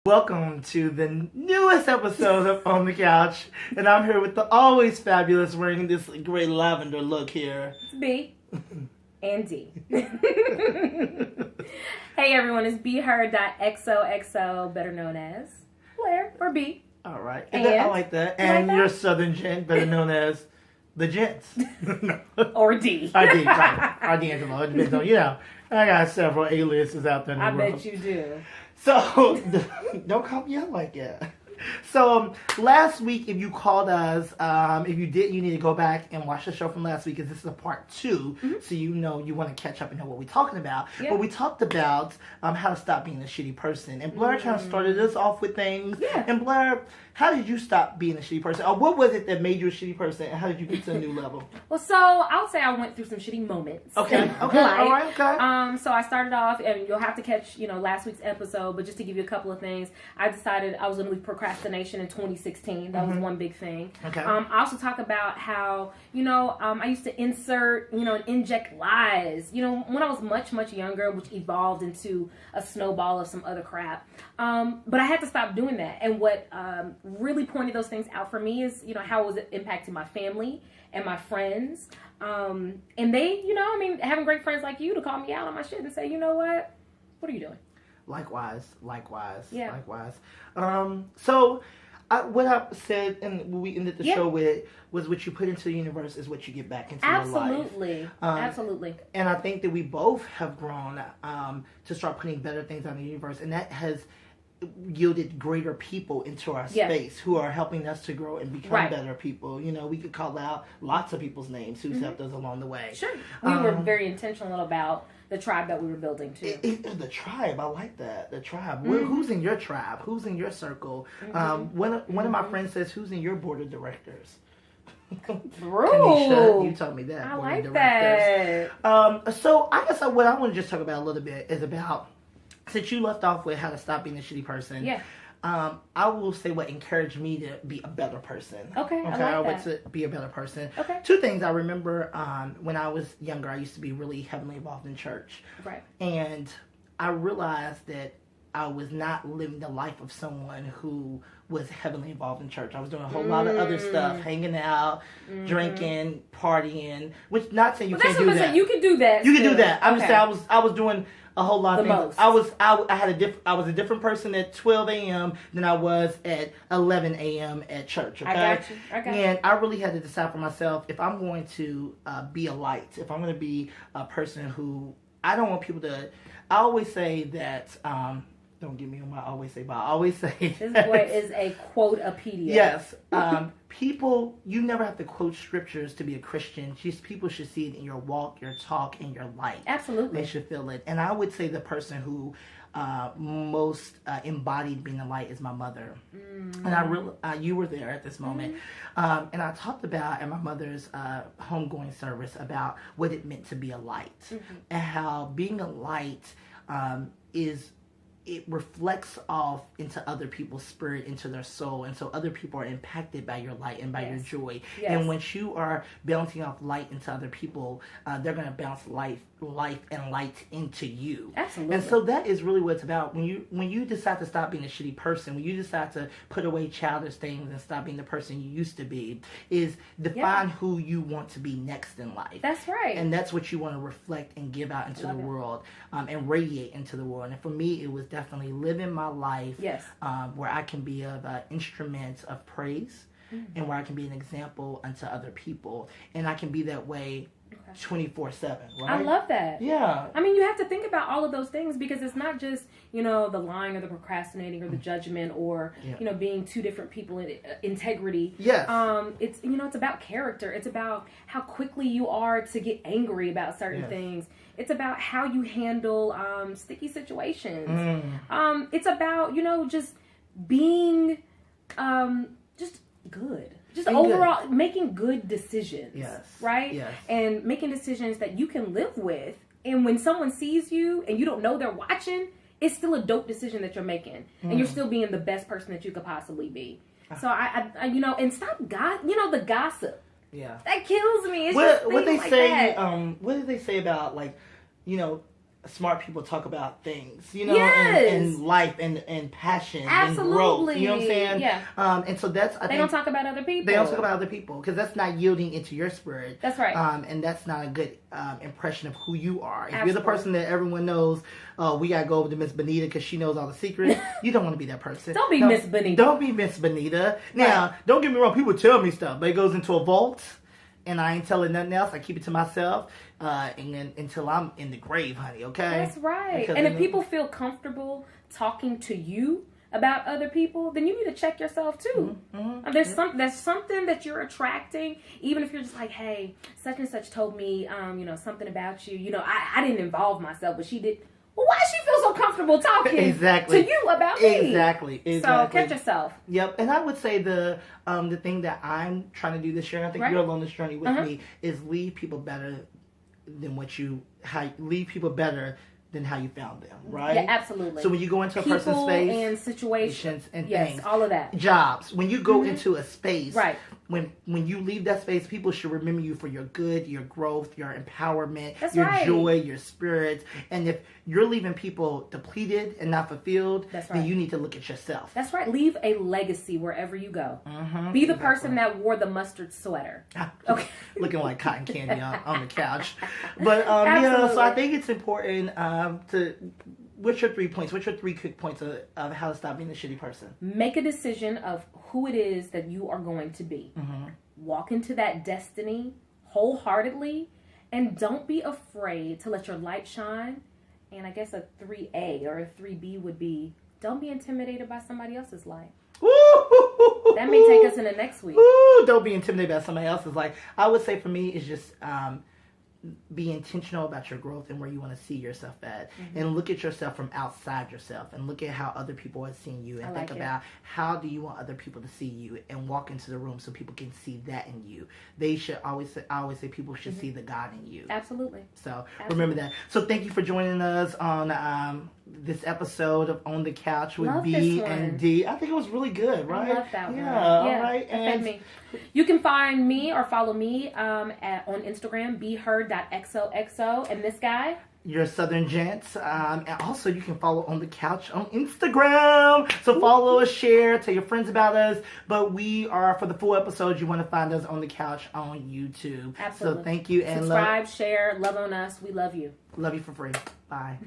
Welcome to the newest episode of On the Couch, and I'm here with the always fabulous, wearing this great lavender look here. It's B and D. Hey everyone, it's BHer.XOXO, better known as Blair or B. All right, And I like that. And like you're that? Southern gent, better known as the Gents. No. Or D. I D'Angelo. It depends on, I got several aliases out there in the I world. bet you do. So, don't call me out like that. So, last week, if you called us, if you did, you need to go back and watch the show from last week, because this is a part 2, so you want to catch up and know what we're talking about. Yeah. But we talked about how to stop being a shitty person. And Blair kind of started us off with things. Yeah. And Blair, how did you stop being a shitty person? Or what was it that made you a shitty person, and how did you get to a new level? Well, so I'll say I went through some shitty moments. Okay, all right, okay. So I started off, and you'll have to catch, last week's episode, but just to give you a couple of things, I decided I was going to leave procrastination in 2016. That was one big thing. Okay. I also talk about how, I used to insert, and inject lies, when I was much, much younger, which evolved into a snowball of some other crap. But I had to stop doing that. And what really pointed those things out for me is, how was it impacting my family and my friends. And they, having great friends like you to call me out on my shit and say, you know what are you doing? Likewise. Yeah. Likewise. So, what I said and what we ended the show with was what you put into the universe is what you get back into your life. Absolutely. And I think that we both have grown to start putting better things out in the universe, and that has yielded greater people into our space who are helping us to grow and become better people. We could call out lots of people's names who's helped us along the way. Sure. We were very intentional about the tribe that we were building too. The tribe, I like that. The tribe. Who's in your tribe? Who's in your circle? One of my friends says, "Who's in your board of directors?" Kanisha, you told me that. I board like of that. So I guess what I want to just talk about a little bit is about, since you left off with how to stop being a shitty person. Yeah. I will say what encouraged me to be a better person. Okay, I like to be a better person. Okay. 2 things I remember when I was younger, I used to be really heavily involved in church. Right. And I realized that I was not living the life of someone who was heavily involved in church. I was doing a whole lot of other stuff, hanging out, drinking, partying, which not saying you can't do that. You can do that. You can do that. I'm just saying I was doing a whole lot of things. Most. I was a different person at 12 a.m. than I was at 11 a.m. at church. Okay? I got you. And I really had to decide for myself if I'm going to be a light, if I'm going to be a person who, I don't want people to, I always say that, don't get me on my always say, but I always say this boy is a quote-opedia. Yes. People, you never have to quote scriptures to be a Christian. Just people should see it in your walk, your talk, and your life. Absolutely. They should feel it. And I would say the person who most embodied being a light is my mother. And you were there at this moment. And I talked about at my mother's homegoing service about what it meant to be a light. And how being a light it reflects off into other people's spirit, into their soul, and so other people are impacted by your light and by your joy. Yes. And when you are bouncing off light into other people, they're going to bounce life and light into you. Absolutely. And so that is really what it's about. When you decide to stop being a shitty person, when you decide to put away childish things and stop being the person you used to be, is define who you want to be next in life. That's right. And that's what you want to reflect and give out into the world, and radiate into the world. And for me, it was definitely living my life where I can be an instrument of praise, and where I can be an example unto other people. And I can be that way 24/7, right? I love that. Yeah. I mean, you have to think about all of those things, because it's not just, the lying or the procrastinating or the judgment or, being 2 different people in integrity. Yes. It's, it's about character. It's about how quickly you are to get angry about certain things. It's about how you handle sticky situations. It's about, just being just good. Just overall making good decisions. Yes. Right? Yes. And making decisions that you can live with. And when someone sees you and you don't know they're watching, it's still a dope decision that you're making. And you're still being the best person that you could possibly be. So I and stop the gossip. Yeah. That kills me. It's what just they things like say that. what did they say about, like, smart people talk about things, you know, Yes. and life and passion Absolutely. and growth. You know what I'm saying? Yeah. And so that's I They think don't talk about other people. they don't talk about other people because that's not yielding into your spirit. That's right. And that's not a good impression of who you are. If you're the Absolutely. person that everyone knows, we gotta go over to Miss Benita because she knows all the secrets. You don't want to be that person. Don't be No, Miss Benita. Don't be Miss Benita. Now, don't get me wrong. People tell me stuff, but it goes into a vault, and I ain't telling nothing else. I keep it to myself, and then until I'm in the grave, honey. Okay. That's right. Because And if then- people feel comfortable talking to you about other people, then you need to check yourself too. There's something that you're attracting, even if you're just like, hey, such and such told me, something about you. You know, I didn't involve myself, but she did. Well, why does she feel so comfortable talking Exactly. to you about me? Exactly. So catch yourself. Yep, and I would say the thing that I'm trying to do this year, and I think Right. you're on this journey with Uh-huh. me, is leave people better than leave people better than how you found them, right? Yeah, absolutely. So when you go into a People person's space, and situations and yes, things, all of that. jobs, when you go into a space, Right. when you leave that space, people should remember you for your good, your growth, your empowerment, That's your right. joy, your spirit. And if you're leaving people depleted and not fulfilled, That's then right. you need to look at yourself. That's right. Leave a legacy wherever you go. Mhm, Be the exactly. person that wore the mustard sweater. Okay. Looking like cotton candy on the couch. But so I Absolutely. think it's important to. What's your 3 points? What's your 3 quick points of how to stop being a shitty person? Make a decision of who it is that you are going to be. Walk into that destiny wholeheartedly, and don't be afraid to let your light shine. And I guess a 3A or a 3B would be, don't be intimidated by somebody else's light. That may take us into next week. Ooh, don't be intimidated by somebody else's life. I would say for me, it's just be intentional about your growth and where you want to see yourself at, and look at yourself from outside yourself, and look at how other people are seeing you, and I think like it. about how do you want other people to see you, and walk into the room so people can see that in you. They should I always say people should see the God in you. Absolutely. So remember that. So thank you for joining us on this episode of On the Couch with Love B this one. and D. I think it was really good, right? I love that one. Yeah, all right. That fed me. You can find me or follow me on Instagram, beheard.xoxo. And this guy? Your Southern Gents. And also you can follow On the Couch on Instagram. So follow us, share, tell your friends about us. But we are, for the full episodes, you want to find us On the Couch on YouTube. Absolutely. So thank you and Subscribe, share, love on us. We love you. love you for free. Bye.